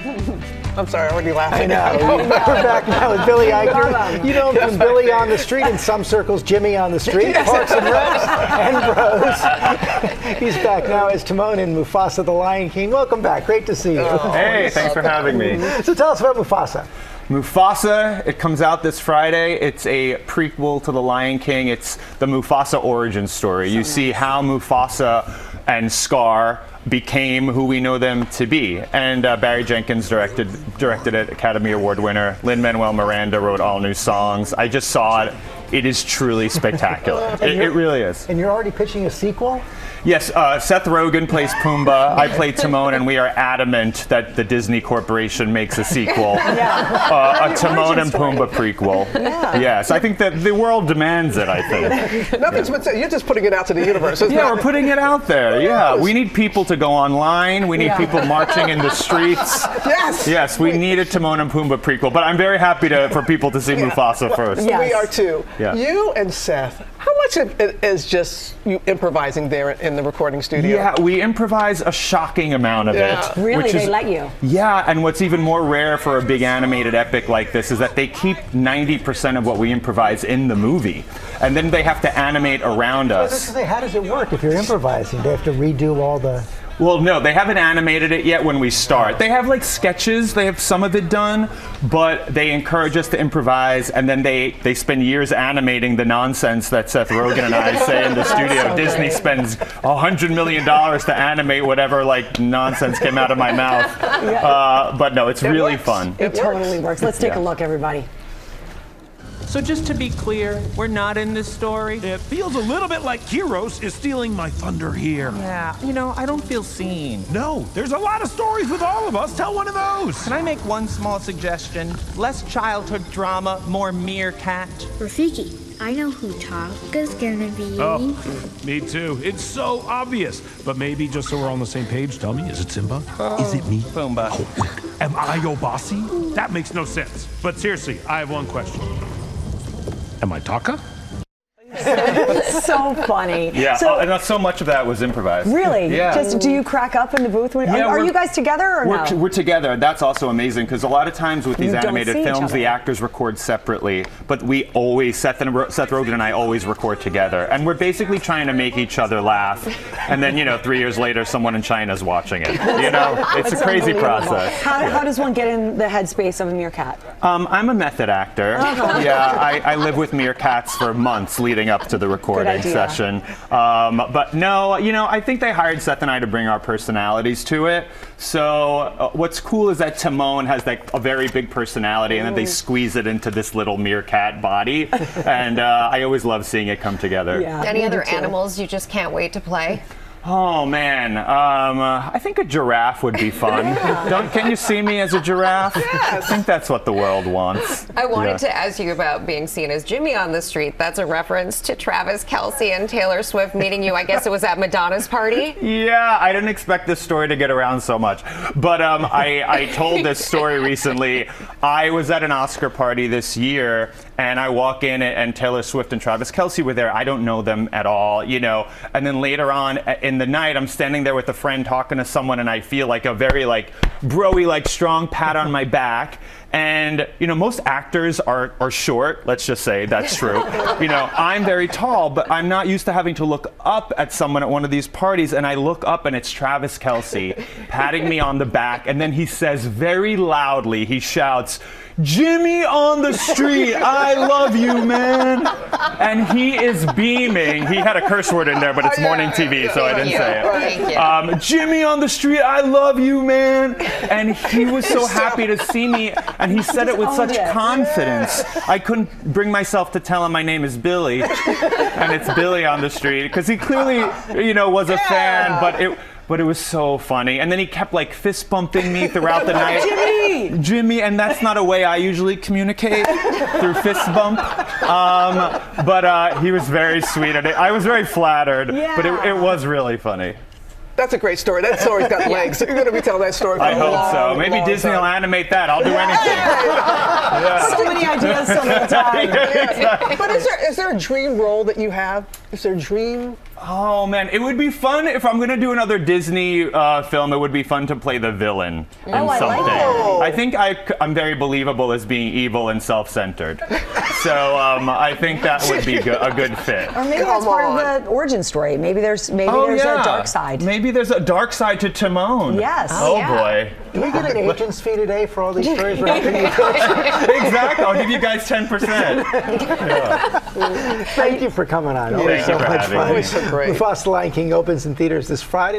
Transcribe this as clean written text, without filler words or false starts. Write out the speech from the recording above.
I'm sorry, I already laughing. I know. We're back now with Billy Eichner. You know him from Billy on the Street, in some circles, Jimmy on the Street, Parks and Recs, and Bros. He's back now as Timon in Mufasa, the Lion King. Welcome back. Great to see you. Hey, thanks for having me. So tell us about Mufasa. Mufasa, it comes out this Friday. It's a prequel to The Lion King. It's the Mufasa origin story. You see how Mufasa and Scar became who we know them to be. And Barry Jenkins directed it, Academy Award winner. Lin-Manuel Miranda wrote all new songs. I just saw it. It is truly spectacular. It really is. And you're already pitching a sequel? Yes, Seth Rogen plays Pumbaa. I play Timon, and we are adamant that the Disney Corporation makes a sequel, a Timon and Pumbaa prequel. Yeah. Yes, I think that the world demands it. I think. Nothing's been said. You're just putting it out to the universe. Yeah, we're putting it out there. Yeah, we need people to go online. We need people marching in the streets. Yes, we need a Timon and Pumbaa prequel. But I'm very happy for people to see Mufasa first. Yes. We are too. Yeah. You and Seth, how much of it is just you improvising there in the recording studio? Yeah, we improvise a shocking amount of it. Really? They let you? Yeah, and what's even more rare for a big animated epic like this is that they keep 90% of what we improvise in the movie. And then they have to animate around us. How does it work if you're improvising? Do they have to redo all the... Well, no, they haven't animated it yet when we start. They have like sketches, they have some of it done, but they encourage us to improvise, and then they spend years animating the nonsense that Seth Rogen and I say in the studio. So Disney great. spends $100 million to animate whatever like nonsense came out of my mouth. But no, it's really fun. It totally works. Let's take a look, everybody. So just to be clear, we're not in this story? It feels a little bit like Heroes is stealing my thunder here. Yeah, you know, I don't feel seen. No, there's a lot of stories with all of us. Tell one of those. Can I make one small suggestion? Less childhood drama, more meerkat. Rafiki, I know who Chaka's gonna be. Oh, me too. It's so obvious. But maybe just so we're on the same page, tell me, is it Simba? Is it me? Pumbaa. Oh, wait. Am I Obasi? That makes no sense. But seriously, I have one question. Am I Taka? So funny. Yeah, So, and so much of that was improvised. really? Yeah. Just do you crack up in the booth? Yeah, Are you guys together or no? We're together. That's also amazing because a lot of times with these You don't animated see each films, other. the actors record separately, but we always, Seth Rogen and I always record together. And we're basically trying to make each other laugh. And then, 3 years later, someone in China's watching it. It's a crazy process. How does one get in the headspace of a meerkat? I'm a method actor. Yeah, I live with meerkats for months leading up to the recording session. But no, I think they hired Seth and I to bring our personalities to it. So what's cool is that Timon has like a very big personality, and then they squeeze it into this little meerkat body. And I always love seeing it come together. Yeah, Any other animals you just can't wait to play? Oh man, I think a giraffe would be fun. Can you see me as a giraffe? I think that's what the world wants. I wanted to ask you about being seen as Jimmy on the Street. That's a reference to Travis Kelce and Taylor Swift meeting you. I guess it was at Madonna's party. Yeah, I didn't expect this story to get around so much. But I told this story recently. I was at an Oscar party this year, and I walk in, and Taylor Swift and Travis Kelce were there. I don't know them at all, And then later on in the night, I'm standing there with a friend talking to someone, and I feel like a very broy, strong pat on my back. And most actors are short. Let's just say that's true. I'm very tall, but I'm not used to having to look up at someone at one of these parties. And I look up, and it's Travis Kelce patting me on the back, and then he says very loudly, he shouts, "Jimmy on the Street, I love you, man." And he is beaming. He had a curse word in there, but it's morning TV, so I didn't say it. Thank you. "Jimmy on the Street, I love you, man." And he was so happy to see me, and he said it with such confidence. I couldn't bring myself to tell him my name is Billy, and it's Billy on the Street, because he clearly, was a fan, but it was so funny. And then he kept fist bumping me throughout the night. Jimmy, and that's not a way I usually communicate, through fist bump. But he was very sweet, and I was very flattered, but it was really funny. That's a great story. That story's got legs. You're going to be telling that story for I a hope long, so. Maybe long Disney time. will animate that. I'll do anything. So many ideas, so little time. But is there a dream role that you have? Is there a dream Oh man, it would be fun if I'm gonna do another Disney film. It would be fun to play the villain in I like something. that. I think I'm very believable as being evil and self-centered. So I think that would be a good fit. Or maybe that's part of the origin story. Maybe there's a dark side. Maybe there's a dark side to Timon. Yes. Oh yeah. boy. Do we get an agent's fee today for all these stories we're helping you pitch? Exactly. I'll give you guys 10%. Thank you for coming on. Always Thank you so for much having fun. me. So great. Mufasa: The Lion King opens in theaters this Friday.